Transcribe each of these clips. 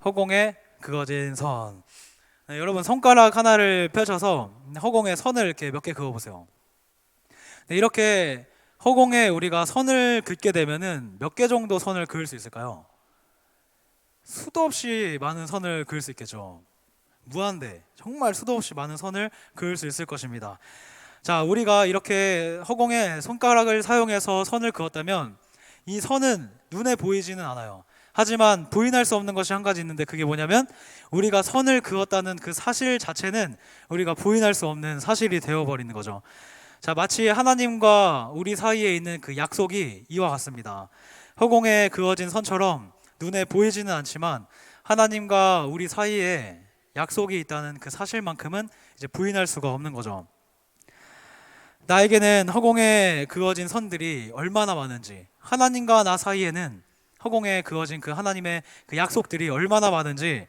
허공에 그어진 선. 네, 여러분 손가락 하나를 펼쳐서 허공에 선을 이렇게 몇 개 그어보세요. 네, 이렇게 허공에 우리가 선을 긋게 되면은 몇 개 정도 선을 그을 수 있을까요? 수도 없이 많은 선을 그을 수 있겠죠. 무한대, 정말 수도 없이 많은 선을 그을 수 있을 것입니다. 자, 우리가 이렇게 허공에 손가락을 사용해서 선을 그었다면 이 선은 눈에 보이지는 않아요. 하지만 부인할 수 없는 것이 한 가지 있는데, 그게 뭐냐면 우리가 선을 그었다는 그 사실 자체는 우리가 부인할 수 없는 사실이 되어버리는 거죠. 자, 마치 하나님과 우리 사이에 있는 그 약속이 이와 같습니다. 허공에 그어진 선처럼 눈에 보이지는 않지만 하나님과 우리 사이에 약속이 있다는 그 사실만큼은 이제 부인할 수가 없는 거죠. 나에게는 허공에 그어진 선들이 얼마나 많은지, 하나님과 나 사이에는 허공에 그어진 그 하나님의 그 약속들이 얼마나 많은지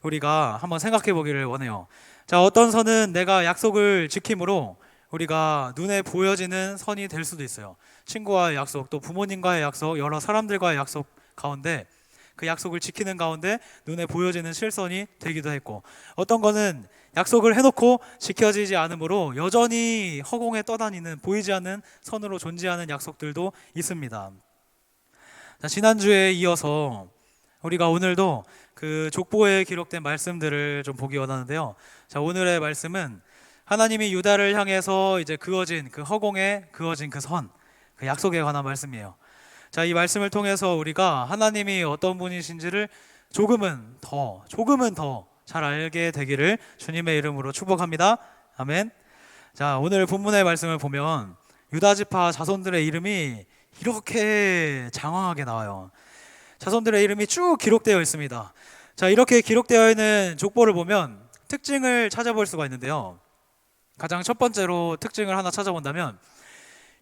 우리가 한번 생각해 보기를 원해요. 자, 어떤 선은 내가 약속을 지킴으로 우리가 눈에 보여지는 선이 될 수도 있어요. 친구와의 약속, 또 부모님과의 약속, 여러 사람들과의 약속 가운데 그 약속을 지키는 가운데 눈에 보여지는 실선이 되기도 했고, 어떤 거는 약속을 해놓고 지켜지지 않으므로 여전히 허공에 떠다니는 보이지 않는 선으로 존재하는 약속들도 있습니다. 자, 지난주에 이어서 우리가 오늘도 그 족보에 기록된 말씀들을 좀 보기 원하는데요. 자, 오늘의 말씀은 하나님이 유다를 향해서 이제 그어진 그 허공에 그어진 그 선, 그 약속에 관한 말씀이에요. 자, 이 말씀을 통해서 우리가 하나님이 어떤 분이신지를 조금은 더 잘 알게 되기를 주님의 이름으로 축복합니다. 아멘. 자, 오늘 본문의 말씀을 보면 유다 지파 자손들의 이름이 이렇게 장황하게 나와요. 자손들의 이름이 쭉 기록되어 있습니다. 자, 이렇게 기록되어 있는 족보를 보면 특징을 찾아볼 수가 있는데요. 가장 첫 번째로 특징을 하나 찾아본다면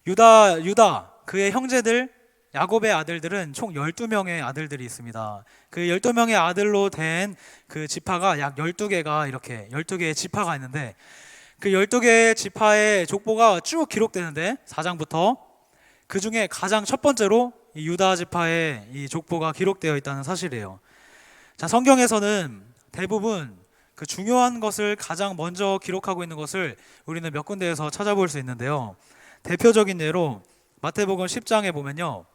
유다 그의 형제들 야곱의 아들들은 총 12명의 아들들이 있습니다. 그 12명의 아들로 된 그 지파가 약 12개가 이렇게 12개의 지파가 있는데, 그 12개의 지파의 족보가 쭉 기록되는데 4장부터 그 중에 가장 첫 번째로 이 유다 지파의 이 족보가 기록되어 있다는 사실이에요. 자, 성경에서는 대부분 그 중요한 것을 가장 먼저 기록하고 있는 것을 우리는 몇 군데에서 찾아볼 수 있는데요. 대표적인 예로 마태복음 10장에 보면요,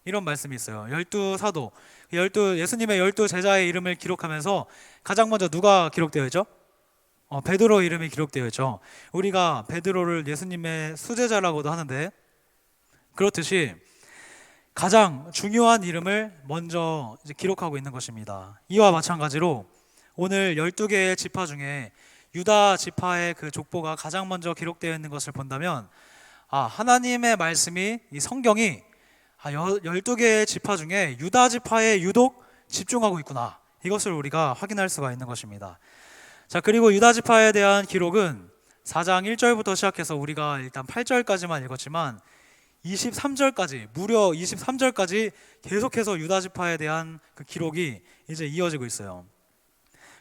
이런 말씀이 있어요. 12사도, 예수님의 12제자의 이름을 기록하면서 가장 먼저 누가 기록되어 있죠? 베드로 이름이 기록되어 있죠. 우리가 베드로를 예수님의 수제자라고도 하는데, 그렇듯이 가장 중요한 이름을 먼저 이제 기록하고 있는 것입니다. 이와 마찬가지로 오늘 12개의 지파 중에 유다 지파의 그 족보가 가장 먼저 기록되어 있는 것을 본다면, 하나님의 말씀이, 이 성경이 12개의 지파 중에 유다 지파에 유독 집중하고 있구나, 이것을 우리가 확인할 수가 있는 것입니다. 자, 그리고 유다 지파에 대한 기록은 4장 1절부터 시작해서 우리가 일단 8절까지만 읽었지만 23절까지, 무려 23절까지 계속해서 유다 지파에 대한 그 기록이 이제 이어지고 있어요.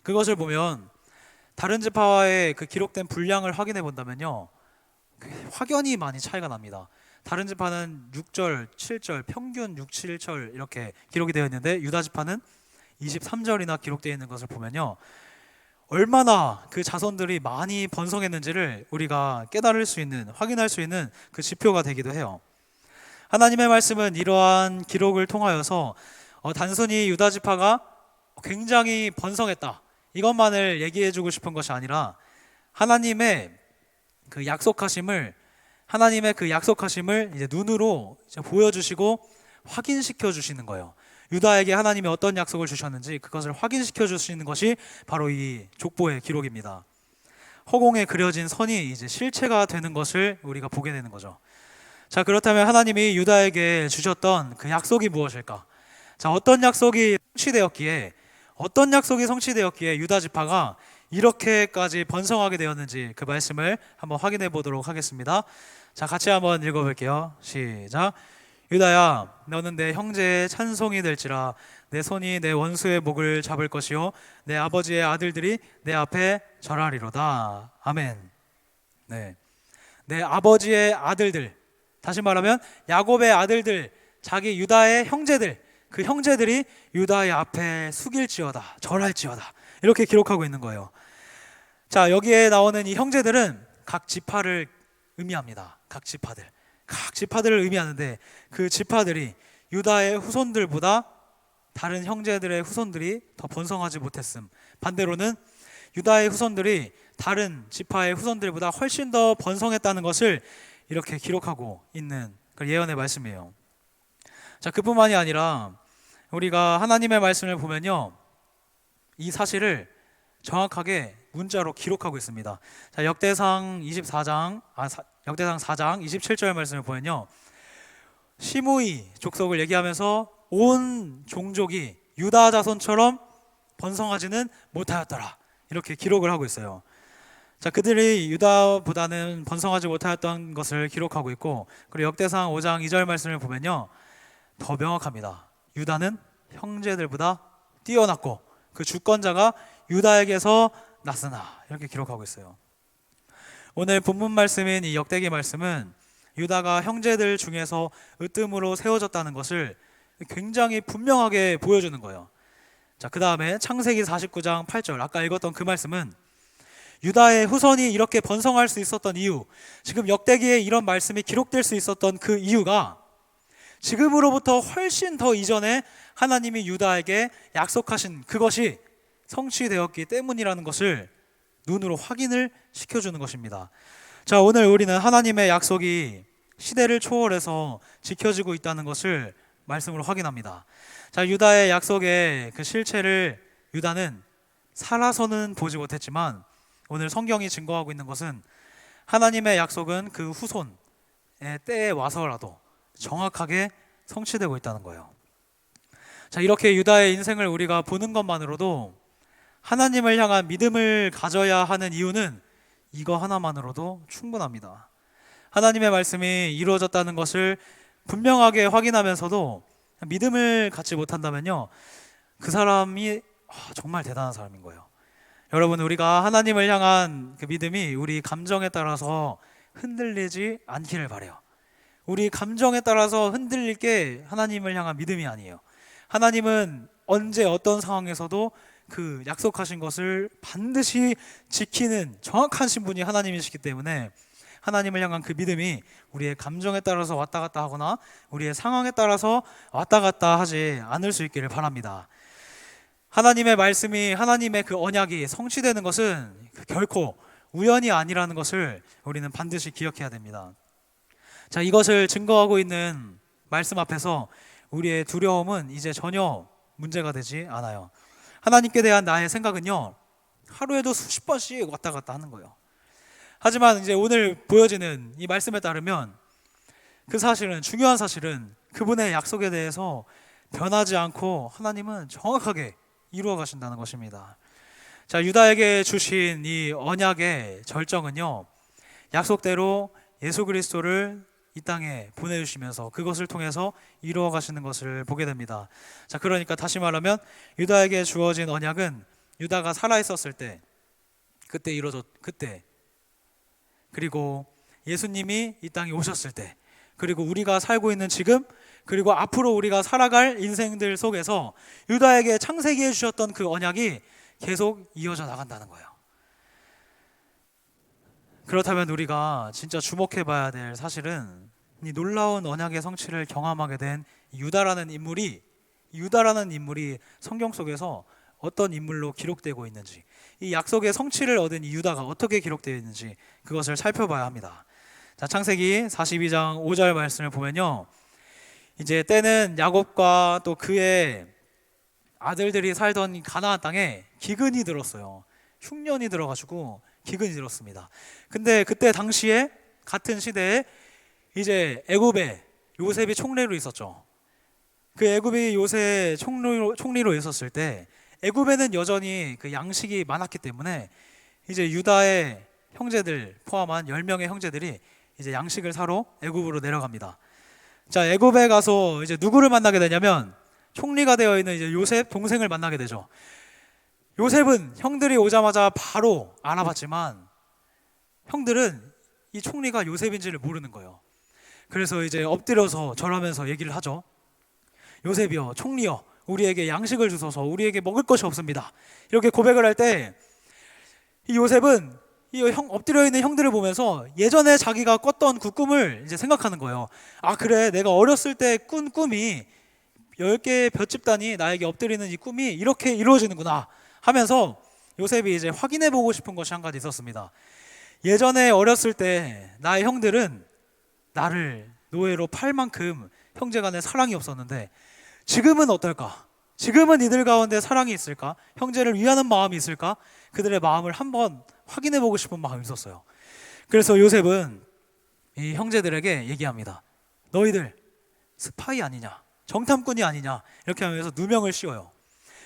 그것을 보면 다른 지파와의 그 기록된 분량을 확인해 본다면요, 확연히 많이 차이가 납니다. 다른 지파는 6절, 7절, 평균 6, 7절 이렇게 기록이 되어 있는데 유다 지파는 23절이나 기록되어 있는 것을 보면요, 얼마나 그 자손들이 많이 번성했는지를 우리가 깨달을 수 있는, 확인할 수 있는 그 지표가 되기도 해요. 하나님의 말씀은 이러한 기록을 통하여서 단순히 유다 지파가 굉장히 번성했다, 이것만을 얘기해주고 싶은 것이 아니라 하나님의 그 약속하심을 이제 눈으로 이제 보여주시고 확인시켜 주시는 거예요. 유다에게 하나님이 어떤 약속을 주셨는지 그것을 확인시켜 주시는 것이 바로 이 족보의 기록입니다. 허공에 그려진 선이 이제 실체가 되는 것을 우리가 보게 되는 거죠. 자, 그렇다면 하나님이 유다에게 주셨던 그 약속이 무엇일까? 자, 어떤 약속이 성취되었기에 유다 지파가 이렇게까지 번성하게 되었는지 그 말씀을 한번 확인해 보도록 하겠습니다. 자, 같이 한번 읽어볼게요. 시작. 유다야, 너는 내 형제의 찬송이 될지라. 내 손이 내 원수의 목을 잡을 것이요 내 아버지의 아들들이 내 앞에 절하리로다. 아멘. 네, 내 아버지의 아들들, 다시 말하면 야곱의 아들들, 자기 유다의 형제들, 그 형제들이 유다의 앞에 숙일지어다 절할지어다 이렇게 기록하고 있는 거예요. 자, 여기에 나오는 이 형제들은 각 지파를 의미합니다. 각 지파들을 의미하는데 그 지파들이 유다의 후손들보다 다른 형제들의 후손들이 더 번성하지 못했음, 반대로는 유다의 후손들이 다른 지파의 후손들보다 훨씬 더 번성했다는 것을 이렇게 기록하고 있는 그 예언의 말씀이에요. 자, 그뿐만이 아니라 우리가 하나님의 말씀을 보면요, 이 사실을 정확하게 문자로 기록하고 있습니다. 자, 역대상 4장 27절 말씀을 보면요, 시므이 족속을 얘기하면서 온 종족이 유다 자손처럼 번성하지는 못하였더라 이렇게 기록을 하고 있어요. 자, 그들이 유다보다는 번성하지 못하였던 것을 기록하고 있고, 그리고 역대상 5장 2절 말씀을 보면요, 더 명확합니다. 유다는 형제들보다 뛰어났고 그 주권자가 유다에게서 났으나 이렇게 기록하고 있어요. 오늘 본문 말씀인 이 역대기 말씀은 유다가 형제들 중에서 으뜸으로 세워졌다는 것을 굉장히 분명하게 보여주는 거예요. 자, 그 다음에 창세기 49장 8절 아까 읽었던 그 말씀은 유다의 후손이 이렇게 번성할 수 있었던 이유, 지금 역대기에 이런 말씀이 기록될 수 있었던 그 이유가 지금으로부터 훨씬 더 이전에 하나님이 유다에게 약속하신 그것이 성취되었기 때문이라는 것을 눈으로 확인을 시켜주는 것입니다. 자, 오늘 우리는 하나님의 약속이 시대를 초월해서 지켜지고 있다는 것을 말씀으로 확인합니다. 자, 유다의 약속의 그 실체를 유다는 살아서는 보지 못했지만 오늘 성경이 증거하고 있는 것은 하나님의 약속은 그 후손의 때에 와서라도 정확하게 성취되고 있다는 거예요. 자, 이렇게 유다의 인생을 우리가 보는 것만으로도 하나님을 향한 믿음을 가져야 하는 이유는 이거 하나만으로도 충분합니다. 하나님의 말씀이 이루어졌다는 것을 분명하게 확인하면서도 믿음을 갖지 못한다면요, 그 사람이 정말 대단한 사람인 거예요. 여러분, 우리가 하나님을 향한 그 믿음이 우리 감정에 따라서 흔들리지 않기를 바라요. 우리 감정에 따라서 흔들릴 게 하나님을 향한 믿음이 아니에요. 하나님은 언제 어떤 상황에서도 그 약속하신 것을 반드시 지키는 정확한 신분이 하나님이시기 때문에 하나님을 향한 그 믿음이 우리의 감정에 따라서 왔다 갔다 하거나 우리의 상황에 따라서 왔다 갔다 하지 않을 수 있기를 바랍니다. 하나님의 말씀이, 하나님의 그 언약이 성취되는 것은 결코 우연이 아니라는 것을 우리는 반드시 기억해야 됩니다. 자, 이것을 증거하고 있는 말씀 앞에서 우리의 두려움은 이제 전혀 문제가 되지 않아요. 하나님께 대한 나의 생각은요, 하루에도 수십 번씩 왔다 갔다 하는 거예요. 하지만 이제 오늘 보여지는 이 말씀에 따르면 그 사실은, 중요한 사실은 그분의 약속에 대해서 변하지 않고 하나님은 정확하게 이루어 가신다는 것입니다. 자, 유다에게 주신 이 언약의 절정은요, 약속대로 예수 그리스도를 이 땅에 보내주시면서 그것을 통해서 이루어 가시는 것을 보게 됩니다. 자, 그러니까 다시 말하면 유다에게 주어진 언약은 유다가 살아있었을 때, 그때 그때, 그리고 예수님이 이 땅에 오셨을 때, 그리고 우리가 살고 있는 지금, 그리고 앞으로 우리가 살아갈 인생들 속에서 유다에게 창세기에 주셨던 그 언약이 계속 이어져 나간다는 거예요. 그렇다면 우리가 진짜 주목해 봐야 될 사실은 이 놀라운 언약의 성취를 경험하게 된 유다라는 인물이 성경 속에서 어떤 인물로 기록되고 있는지, 이 약속의 성취를 얻은 이 유다가 어떻게 기록되어 있는지 그것을 살펴봐야 합니다. 자, 창세기 42장 5절 말씀을 보면요, 이제 때는 야곱과 또 그의 아들들이 살던 가나안 땅에 기근이 들었어요. 흉년이 들어가지고 기근이 들었습니다. 근데 그때 당시에 같은 시대에 이제 애굽에 요셉이 총리로 있었죠. 그 애굽이 요셉 총리로 있었을 때 애굽에는 여전히 그 양식이 많았기 때문에 이제 유다의 형제들 포함한 10명의 형제들이 이제 양식을 사러 애굽으로 내려갑니다. 자, 애굽에 가서 이제 누구를 만나게 되냐면 총리가 되어 있는 이제 요셉 동생을 만나게 되죠. 요셉은 형들이 오자마자 바로 알아봤지만 형들은 이 총리가 요셉인지를 모르는 거예요. 그래서 이제 엎드려서 절하면서 얘기를 하죠. 요셉이여, 총리여, 우리에게 양식을 주소서, 우리에게 먹을 것이 없습니다. 이렇게 고백을 할 때 이 요셉은 이 엎드려 있는 형들을 보면서 예전에 자기가 꿨던 그 꿈을 이제 생각하는 거예요. 아, 그래, 내가 어렸을 때 꾼 꿈이 10개의 볏 집단이 나에게 엎드리는 이 꿈이 이렇게 이루어지는구나 하면서 요셉이 이제 확인해 보고 싶은 것이 한 가지 있었습니다. 예전에 어렸을 때 나의 형들은 나를 노예로 팔 만큼 형제간에 사랑이 없었는데 지금은 어떨까? 지금은 이들 가운데 사랑이 있을까? 형제를 위하는 마음이 있을까? 그들의 마음을 한번 확인해 보고 싶은 마음이 있었어요. 그래서 요셉은 이 형제들에게 얘기합니다. 너희들 스파이 아니냐? 정탐꾼이 아니냐? 이렇게 하면서 누명을 씌워요.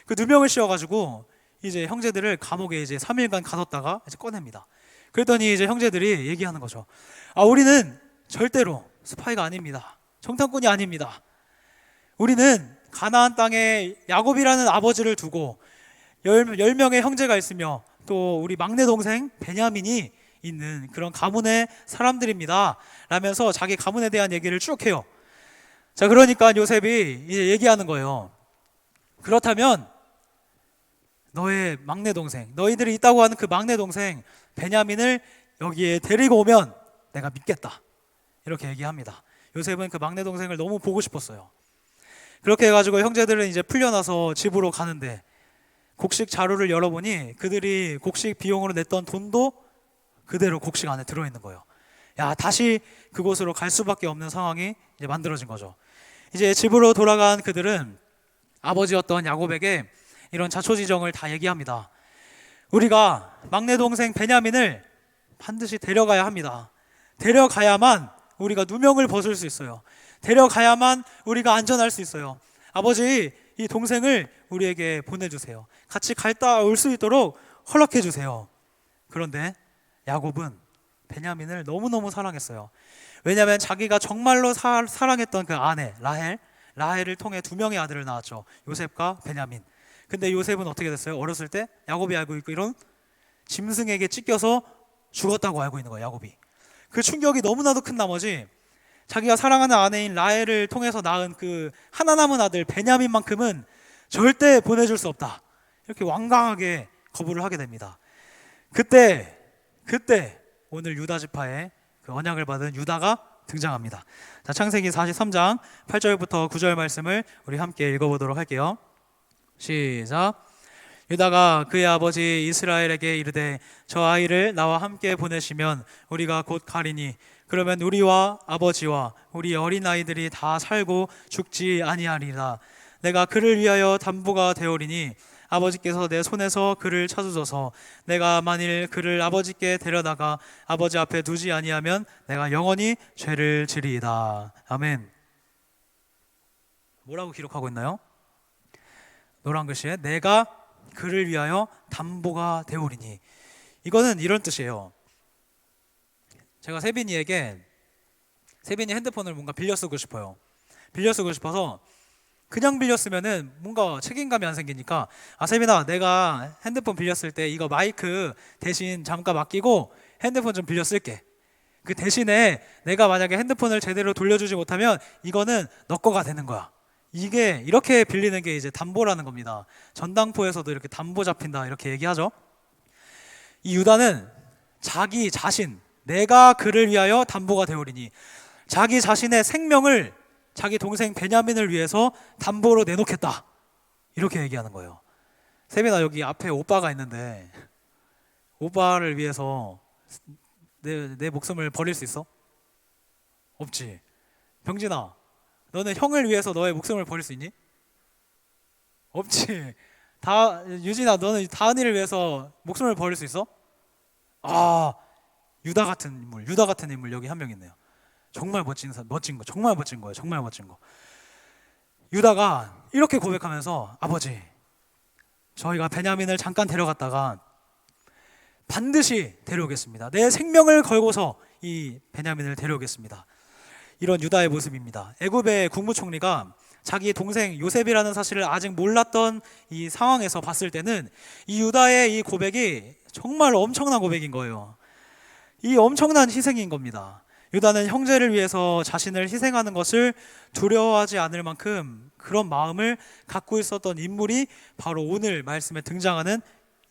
그 누명을 씌워가지고 이제 형제들을 감옥에 이제 3일간 가뒀다가 이제 꺼냅니다. 그랬더니 이제 형제들이 얘기하는 거죠. 아, 우리는 절대로 스파이가 아닙니다. 정탐꾼이 아닙니다. 우리는 가나안 땅에 야곱이라는 아버지를 두고 10명의 형제가 있으며 또 우리 막내 동생 베냐민이 있는 그런 가문의 사람들입니다 라면서 자기 가문에 대한 얘기를 쭉 해요. 자, 그러니까 요셉이 이제 얘기하는 거예요. 그렇다면 너의 막내 동생, 너희들이 있다고 하는 그 막내 동생 베냐민을 여기에 데리고 오면 내가 믿겠다, 이렇게 얘기합니다. 요셉은 그 막내 동생을 너무 보고 싶었어요. 그렇게 해가지고 형제들은 이제 풀려나서 집으로 가는데 곡식 자루를 열어보니 그들이 곡식 비용으로 냈던 돈도 그대로 곡식 안에 들어있는 거예요. 야, 다시 그곳으로 갈 수밖에 없는 상황이 이제 만들어진 거죠. 이제 집으로 돌아간 그들은 아버지였던 야곱에게 이런 자초지정을 다 얘기합니다. 우리가 막내 동생 베냐민을 반드시 데려가야 합니다. 데려가야만 우리가 누명을 벗을 수 있어요. 데려가야만 우리가 안전할 수 있어요. 아버지, 이 동생을 우리에게 보내주세요. 같이 갔다 올 수 있도록 허락해 주세요. 그런데 야곱은 베냐민을 너무너무 사랑했어요. 왜냐하면 자기가 정말로 사랑했던 그 아내 라헬을 통해 2명의 아들을 낳았죠. 요셉과 베냐민. 근데 요셉은 어떻게 됐어요? 어렸을 때 야곱이 알고 있고 이런 짐승에게 찢겨서 죽었다고 알고 있는 거예요. 야곱이. 그 충격이 너무나도 큰 나머지 자기가 사랑하는 아내인 라헬을 통해서 낳은 그 하나 남은 아들 베냐민만큼은 절대 보내줄 수 없다, 이렇게 완강하게 거부를 하게 됩니다. 그때 오늘 유다 지파의 그 언약을 받은 유다가 등장합니다. 자, 창세기 43장 8절부터 9절 말씀을 우리 함께 읽어보도록 할게요. 시작. 유다가 그의 아버지 이스라엘에게 이르되 저 아이를 나와 함께 보내시면 우리가 곧 가리니 그러면 우리와 아버지와 우리 어린아이들이 다 살고 죽지 아니하리라. 내가 그를 위하여 담보가 되오리니 아버지께서 내 손에서 그를 찾으소서. 내가 만일 그를 아버지께 데려다가 아버지 앞에 두지 아니하면 내가 영원히 죄를 지리이다. 아멘. 뭐라고 기록하고 있나요? 노란 글씨에 내가 그를 위하여 담보가 되오리니, 이거는 이런 뜻이에요. 제가 세빈이 핸드폰을 뭔가 빌려 쓰고 싶어요. 빌려 쓰고 싶어서 그냥 빌렸으면은 뭔가 책임감이 안 생기니까, 아, 세빈아, 내가 핸드폰 빌렸을 때 이거 마이크 대신 잠깐 맡기고 핸드폰 좀 빌려 쓸게. 그 대신에 내가 만약에 핸드폰을 제대로 돌려주지 못하면 이거는 너 거가 되는 거야. 이게 이렇게 빌리는 게 이제 담보라는 겁니다. 전당포에서도 이렇게 담보 잡힌다 이렇게 얘기하죠. 이 유다는 자기 자신, 내가 그를 위하여 담보가 되오리니, 자기 자신의 생명을 자기 동생 베냐민을 위해서 담보로 내놓겠다, 이렇게 얘기하는 거예요. 세빈아, 여기 앞에 오빠가 있는데 오빠를 위해서 내 목숨을 버릴 수 있어? 없지. 병진아, 너는 형을 위해서 너의 목숨을 버릴 수 있니? 없지. 유진아, 너는 다은이를 위해서 목숨을 버릴 수 있어? 아, 유다 같은 인물 여기 한 명 있네요. 정말 멋진 거, 정말 멋진 거예요. 정말 멋진 거. 유다가 이렇게 고백하면서, 아버지, 저희가 베냐민을 잠깐 데려갔다가 반드시 데려오겠습니다. 내 생명을 걸고서 이 베냐민을 데려오겠습니다. 이런 유다의 모습입니다. 애굽의 국무총리가 자기 동생 요셉이라는 사실을 아직 몰랐던 이 상황에서 봤을 때는 이 유다의 이 고백이 정말 엄청난 고백인 거예요. 이 엄청난 희생인 겁니다. 유다는 형제를 위해서 자신을 희생하는 것을 두려워하지 않을 만큼 그런 마음을 갖고 있었던 인물이 바로 오늘 말씀에 등장하는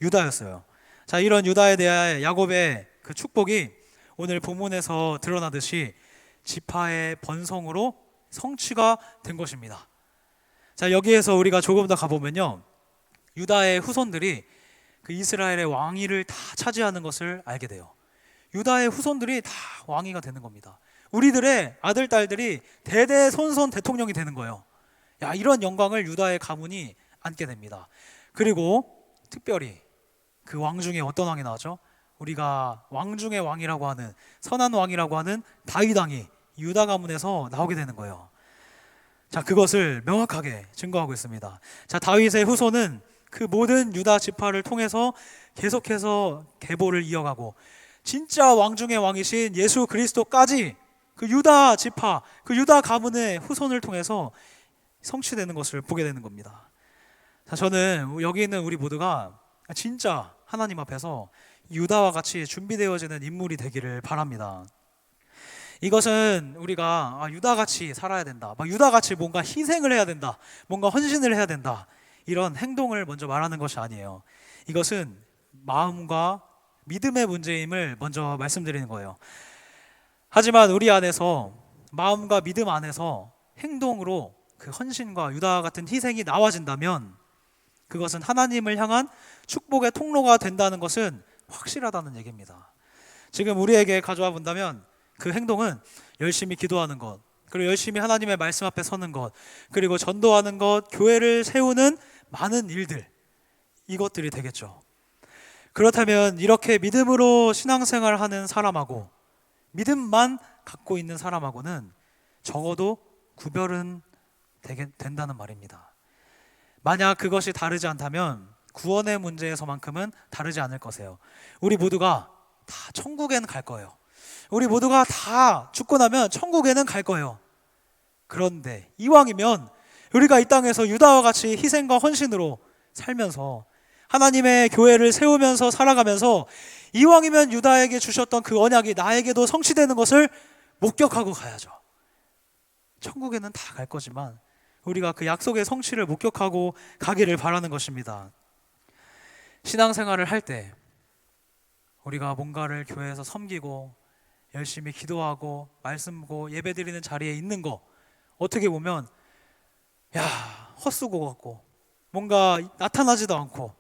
유다였어요. 자, 이런 유다에 대한 야곱의 그 축복이 오늘 본문에서 드러나듯이 지파의 번성으로 성취가 된 것입니다. 자, 여기에서 우리가 조금 더 가보면요, 유다의 후손들이 그 이스라엘의 왕위를 다 차지하는 것을 알게 돼요. 유다의 후손들이 다 왕위가 되는 겁니다. 우리들의 아들, 딸들이 대대손손 대통령이 되는 거예요. 야, 이런 영광을 유다의 가문이 안게 됩니다. 그리고 특별히 그 왕 중에 어떤 왕이 나왔죠? 우리가 왕 중의 왕이라고 하는, 선한 왕이라고 하는 다윗 왕이 유다 가문에서 나오게 되는 거예요. 자, 그것을 명확하게 증거하고 있습니다. 자, 다윗의 후손은 그 모든 유다 지파를 통해서 계속해서 계보를 이어가고 진짜 왕 중의 왕이신 예수 그리스도까지 그 유다 지파, 그 유다 가문의 후손을 통해서 성취되는 것을 보게 되는 겁니다. 자, 저는 여기 있는 우리 모두가 진짜 하나님 앞에서 유다와 같이 준비되어지는 인물이 되기를 바랍니다. 이것은 우리가 유다같이 살아야 된다, 유다같이 뭔가 희생을 해야 된다, 뭔가 헌신을 해야 된다, 이런 행동을 먼저 말하는 것이 아니에요. 이것은 마음과 믿음의 문제임을 먼저 말씀드리는 거예요. 하지만 우리 안에서, 마음과 믿음 안에서 행동으로 그 헌신과 유다와 같은 희생이 나와진다면 그것은 하나님을 향한 축복의 통로가 된다는 것은 확실하다는 얘기입니다. 지금 우리에게 가져와 본다면 그 행동은 열심히 기도하는 것, 그리고 열심히 하나님의 말씀 앞에 서는 것, 그리고 전도하는 것, 교회를 세우는 많은 일들, 이것들이 되겠죠. 그렇다면 이렇게 믿음으로 신앙생활을 하는 사람하고 믿음만 갖고 있는 사람하고는 적어도 구별은 된다는 말입니다. 만약 그것이 다르지 않다면 구원의 문제에서만큼은 다르지 않을 것이에요. 우리 모두가 다 천국에는 갈 거예요. 우리 모두가 다 죽고 나면 천국에는 갈 거예요. 그런데 이왕이면 우리가 이 땅에서 유다와 같이 희생과 헌신으로 살면서 하나님의 교회를 세우면서 살아가면서 이왕이면 유다에게 주셨던 그 언약이 나에게도 성취되는 것을 목격하고 가야죠. 천국에는 다 갈 거지만 우리가 그 약속의 성취를 목격하고 가기를 바라는 것입니다. 신앙생활을 할 때 우리가 뭔가를 교회에서 섬기고 열심히 기도하고 말씀 보고 예배드리는 자리에 있는 거, 어떻게 보면 헛수고 같고 뭔가 나타나지도 않고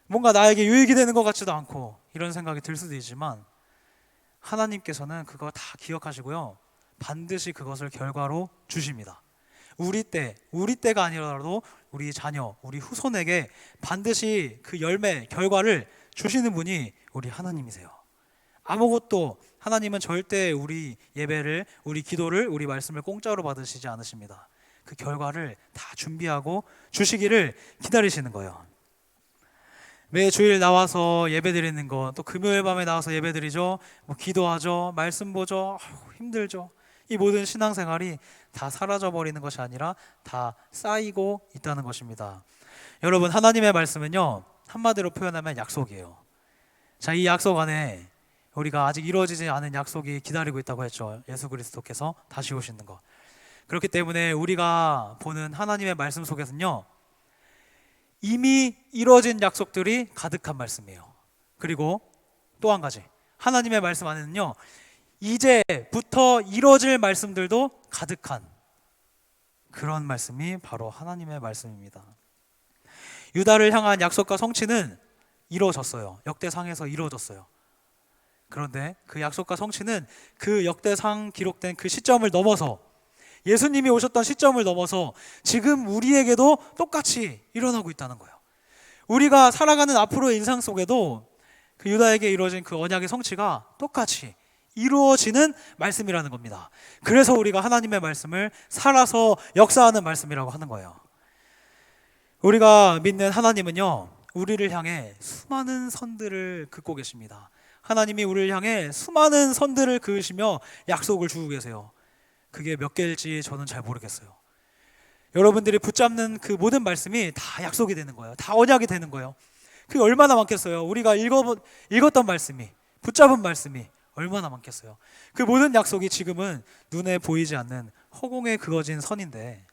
뭔가 나에게 유익이 되는 것 같지도 않고 이런 생각이 들 수도 있지만 하나님께서는 그거 다 기억하시고요, 반드시 그것을 결과로 주십니다. 우리 때가 아니라도 우리 자녀, 우리 후손에게 반드시 그 열매, 결과를 주시는 분이 우리 하나님이세요. 아무것도, 하나님은 절대 우리 예배를, 우리 기도를, 우리 말씀을 공짜로 받으시지 않으십니다. 그 결과를 다 준비하고 주시기를 기다리시는 거예요. 매 주일 나와서 예배드리는 것, 또 금요일 밤에 나와서 예배드리죠, 기도하죠, 말씀 보죠, 힘들죠. 이 모든 신앙생활이 다 사라져버리는 것이 아니라 다 쌓이고 있다는 것입니다. 여러분, 하나님의 말씀은요, 한마디로 표현하면 약속이에요. 자, 이 약속 안에 우리가 아직 이루어지지 않은 약속이 기다리고 있다고 했죠. 예수 그리스도께서 다시 오시는 것. 그렇기 때문에 우리가 보는 하나님의 말씀 속에서는요, 이미 이루어진 약속들이 가득한 말씀이에요. 그리고 또 한 가지, 하나님의 말씀 안에는요, 이제부터 이루어질 말씀들도 가득한 그런 말씀이 바로 하나님의 말씀입니다. 유다를 향한 약속과 성취는 이루어졌어요. 역대상에서 이루어졌어요. 그런데 그 약속과 성취는 그 역대상 기록된 그 시점을 넘어서, 예수님이 오셨던 시점을 넘어서 지금 우리에게도 똑같이 일어나고 있다는 거예요. 우리가 살아가는 앞으로의 인생 속에도 그 유다에게 이루어진 그 언약의 성취가 똑같이 이루어지는 말씀이라는 겁니다. 그래서 우리가 하나님의 말씀을 살아서 역사하는 말씀이라고 하는 거예요. 우리가 믿는 하나님은요, 우리를 향해 수많은 선들을 긋고 계십니다. 하나님이 우리를 향해 수많은 선들을 그으시며 약속을 주고 계세요. 그게 몇 개일지 저는 잘 모르겠어요. 여러분들이 붙잡는 그 모든 말씀이 다 약속이 되는 거예요. 다 언약이 되는 거예요. 그게 얼마나 많겠어요. 우리가 읽었던 말씀이, 붙잡은 말씀이 얼마나 많겠어요. 그 모든 약속이 지금은 눈에 보이지 않는 허공에 그어진 선인데,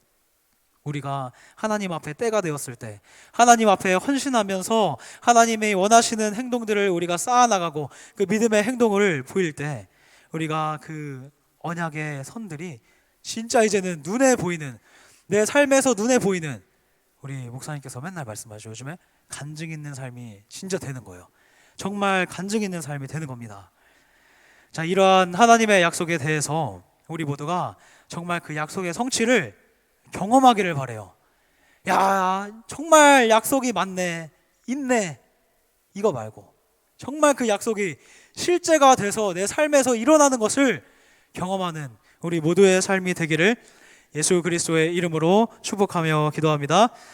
우리가 하나님 앞에 때가 되었을 때, 하나님 앞에 헌신하면서 하나님이 원하시는 행동들을 우리가 쌓아나가고 그 믿음의 행동을 보일 때, 우리가 그 언약의 선들이 진짜 이제는 눈에 보이는, 내 삶에서 눈에 보이는, 우리 목사님께서 맨날 말씀하시죠, 요즘에 간증 있는 삶이 진짜 되는 거예요. 정말 간증 있는 삶이 되는 겁니다. 자, 이러한 하나님의 약속에 대해서 우리 모두가 정말 그 약속의 성취를 경험하기를 바래요. 야, 정말 약속이 맞네, 있네, 이거 말고 정말 그 약속이 실제가 돼서 내 삶에서 일어나는 것을 경험하는 우리 모두의 삶이 되기를 예수 그리스도의 이름으로 축복하며 기도합니다.